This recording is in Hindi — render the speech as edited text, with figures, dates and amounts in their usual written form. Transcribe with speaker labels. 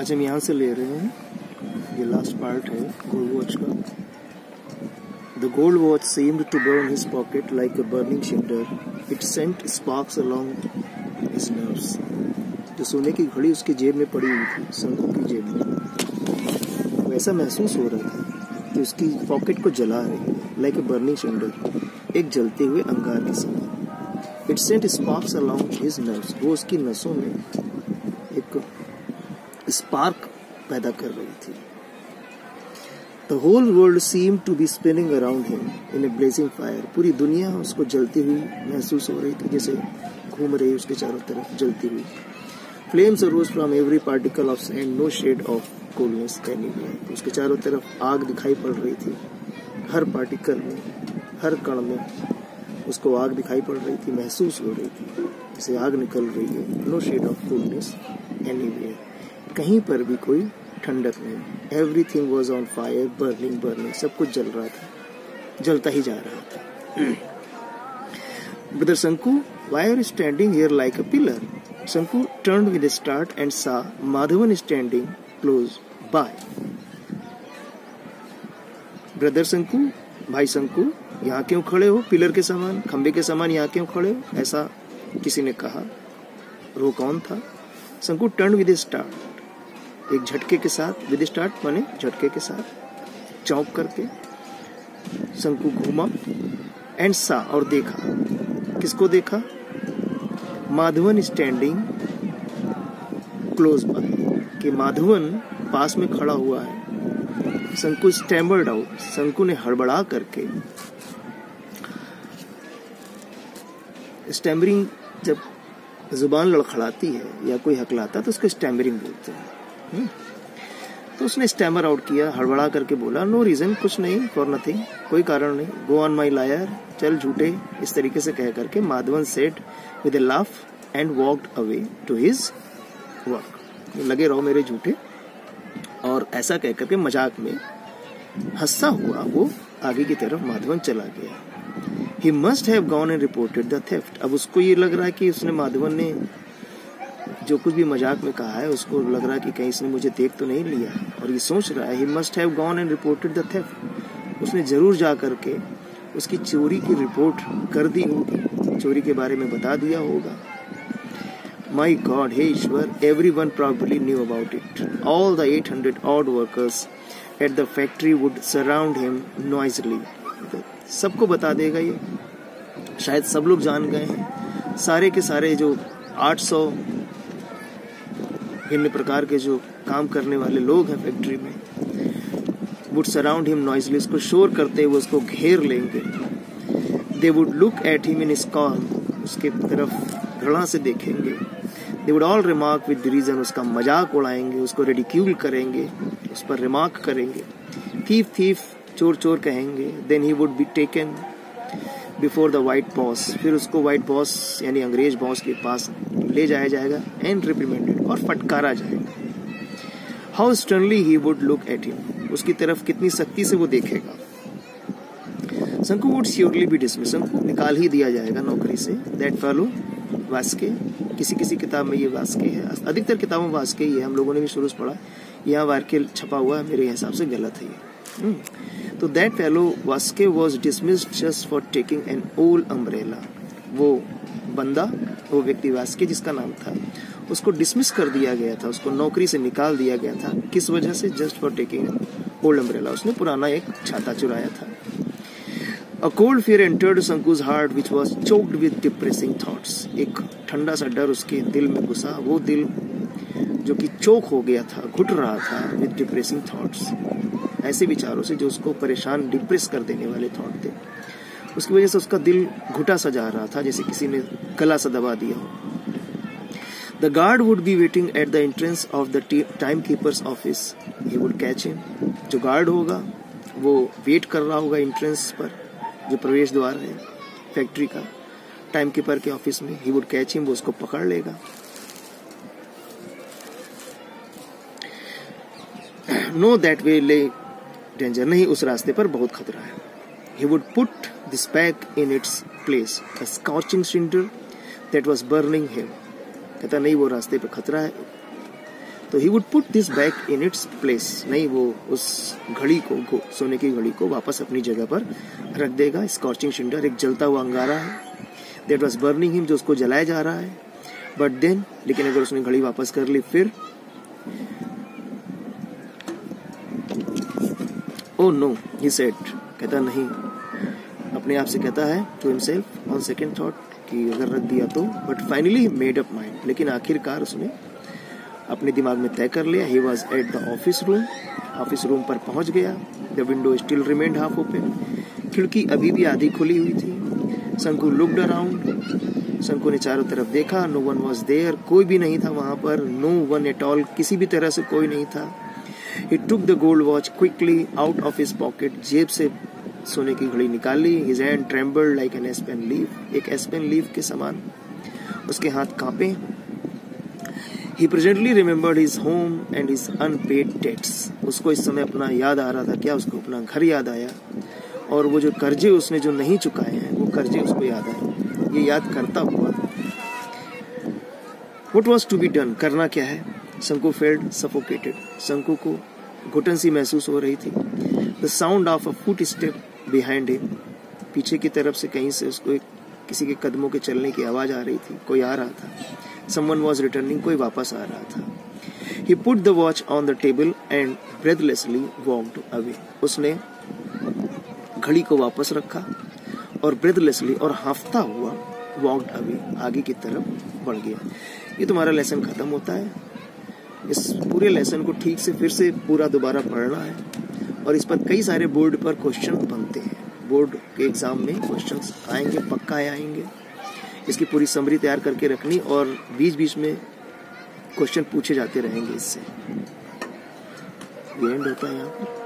Speaker 1: आज हम यहाँ से ले रहे हैं, ये लास्ट पार्ट है गोल्ड वॉच का। The gold watch seemed to burn his pocket like a burning cinder. It sent sparks along his nerves. जो सोने की घड़ी उसकी जेब में पड़ी हुई थी, शंकु की जेब में, वैसा महसूस हो रहा था कि उसकी पॉकेट को जला रही है, like a burning cinder, एक जलते हुए अंगार के समान। It sent sparks along his nerves. वो उसकी नसों में एक स्पार्क पैदा कर रही थी। The whole world seemed to be spinning around him in a blazing fire. पूरी दुनिया उसको जलती हुई महसूस हो रही थी, जैसे घूम रही उसके चारों तरफ जलती हुई। Flames arose from every particle of sand, no shade of coolness anywhere. उसके चारों तरफ आग दिखाई पड़ रही थी, हर पार्टिकल में, हर कण में उसको आग दिखाई पड़ रही थी, महसूस हो रही थी जैसे आग निकल रही है। No shade of coolness anywhere. कहीं पर भी कोई ठंडक नहीं। Everything was on fire, burning, burning. सब कुछ जल रहा था, जलता ही जा रहा था। Brother Sanku, why are you standing here like a pillar? Sanku turned with a start and saw Madhavan standing close by. Brother Sanku, भाई शंकु, यहाँ क्यों खड़े हो? पिलर के समान, खंबे के समान यहाँ क्यों खड़े हो? ऐसा किसी ने कहा। वो कौन था? शंकु turned with a start. एक झटके के साथ, विद स्टार्ट माने झटके के साथ, चौंक करके शंकु घूमा एंड सा, और देखा। किसको देखा? माधवन स्टैंडिंग क्लोज बाय, कि माधवन पास में खड़ा हुआ है। शंकु स्टैमर्ड आउट, शंकु ने हड़बड़ा करके, स्टैमरिंग जब जुबान लड़खड़ाती है या कोई हकलाता है तो उसको स्टैमरिंग बोलते हैं। तो उसने स्टैमर आउट किया, हड़बड़ा करके बोला, नो रीजन, कुछ नहीं, फॉर नथिंग, कोई कारण नहीं, गो ऑन माई लायर, चल झूठे, इस तरीके से कह करके Madhavan said with a laugh and walked away to his work. लगे रहो मेरे झूठे, और ऐसा कह करके मजाक में हंसता हुआ वो आगे की तरफ माधवन चला गया। He must have gone and reported the theft. अब उसको ये लग रहा है कि उसने, माधवन ने जो कुछ भी मजाक में कहा है, उसको लग रहा है कि कहीं इसने मुझे देख तो नहीं लिया, और ये सोच रहा है, he must have gone and reported the theft. उसने जरूर जा करके उसकी चोरी की रिपोर्ट कर दी होगी, चोरी के बारे में बता दिया होगा। माई God, hey Ishwar, everyone probably knew about it. All the 800 odd workers at the factory would surround him noisily. सबको बता देगा ये, शायद सब लोग जान गए हैं, सारे के सारे जो 800 भिन्न प्रकार के जो काम करने वाले लोग हैं फैक्ट्री में, would surround him noisily, उसको शोर करते हुए उसको घेर लेंगे। They would look at him in scorn, उसके तरफ घृणा से देखेंगे। They would all remark with reason, उसका मजाक उड़ाएंगे, उसको रिडिक्यूल करेंगे, उस पर रिमार्क करेंगे। Thief, thief, चोर चोर कहेंगे। Then he would be taken before the white boss, फिर उसको white boss यानी अंग्रेज बॉस के पास ले जाया जाएगा, and reprimanded, और फटकारा जाएगा। How sternly he would look at him, उसकी तरफ कितनी सख्ती से वो देखेगा। शंकु would surely be dismissed, शंकु निकाल ही दिया जाएगा नौकरी से। That fellow वास्के, किसी किसी किताब में ये वास्के है, अधिकतर किताबों में वास्के ही है, हम लोगों ने भी शुरू से पढ़ा, यहाँ वार्के छपा हुआ है, मेरे हिसाब से गलत है ये। तो that fellow वास्के was dismissed just for taking an old umbrella, वो बंदा, वो व्यक्ति वास्के जिसका नाम था, उसको डिसमिस कर दिया गया था, उसको नौकरी से निकाल दिया गया था। किस वजह से? Just for taking old umbrella, उसने पुराना एक छाता चुराया था। A cold fear entered Sanku's heart, which was choked with depressing thoughts. एक ठंडा सा डर उसके दिल में घुसा, वो दिल जो कि चोक हो गया था, घुट रहा था, with depressing thoughts, ऐसे विचारों से जो उसको परेशान, डिप्रेस कर देने वाले थॉट थे। उसकी वजह से उसका दिल घुटा सा जा रहा था, जैसे किसी ने गला सा दबा दिया हो। The guard would be waiting at the entrance of the timekeeper's office. He would catch him. जो गार्ड होगा वो वेट कर रहा होगा एंट्रेंस पर, जो प्रवेश द्वार है फैक्ट्री का, टाइमकीपर के ऑफिस में। He would catch him, वो उसको पकड़ लेगा। No, that way lay danger, नहीं, उस रास्ते पर बहुत खतरा है। He would put this back in its place, a scorching cinder that was burning him. कहता नहीं, वो रास्ते पे खतरा है, तो he would put this back in its place, नहीं वो उस घड़ी को, सोने की घड़ी को वापस अपनी जगह पर रख देगा। स्कॉर्चिंग सिंडर, एक जलता हुआ अंगारा है, दैट वाज बर्निंग हिम, जो उसको जलाया जा रहा है। बट देन, लेकिन अगर उसने घड़ी वापस कर ली फिर, ओ नो ही सेड, कहता नहीं, अपने आप से कहता है to himself on second thought कि अगर रख दिया तो, but finally he made up mind, लेकिन आखिरकार उसने अपने दिमाग में तय कर लिया। He was at the office room पर पहुंच गया। The window still remained half open, खिड़की अभी भी आधी खुली हुई थी। शंकु लुक्ड अराउंड, शंकु ने चारों तरफ देखा। नो वन वॉज देयर, कोई भी नहीं था वहां पर। नो वन एट ऑल, किसी भी तरह से कोई नहीं था। He took the gold watch quickly out of his pocket, जेब से सोने की घड़ी निकाल ली। His hand trembled like an aspen leaf, एक एस्पेन लीफ के समान उसके हाथ कांपे। He presently remembered his home and his unpaid debts. उसको इस समय अपना याद आ रहा था, क्या उसको अपना घर याद आया, और वो जो कर्जे उसने जो नहीं चुकाए हैं वो कर्जे उसको याद आए। ये याद करता हुआ What was to be done, करना क्या है। शंकु felt suffocated, शंकु को घुटन सी महसूस हो रही थी। The sound of a footstep behind him, पीछे की तरफ से कहीं से उसको किसी के कदमों के चलने की आवाज आ रही थी, कोई आ रहा था। Someone was returning, कोई वापस आ रहा था। He put the watch on the table and breathlessly walked away. उसने घड़ी को वापस रखा और breathlessly और हांफता हुआ walked away, आगे की तरफ बढ़ गया। ये तुम्हारा लेसन खत्म होता है। इस पूरे लेसन को ठीक से फिर से पूरा दोबारा पढ़ना है, और इस पर कई सारे बोर्ड पर क्वेश्चन बनते हैं। बोर्ड के एग्जाम में क्वेश्चंस आएंगे, पक्का आएंगे। इसकी पूरी समरी तैयार करके रखनी, और बीच बीच में क्वेश्चन पूछे जाते रहेंगे। इससे एंड होता है यहाँ पर।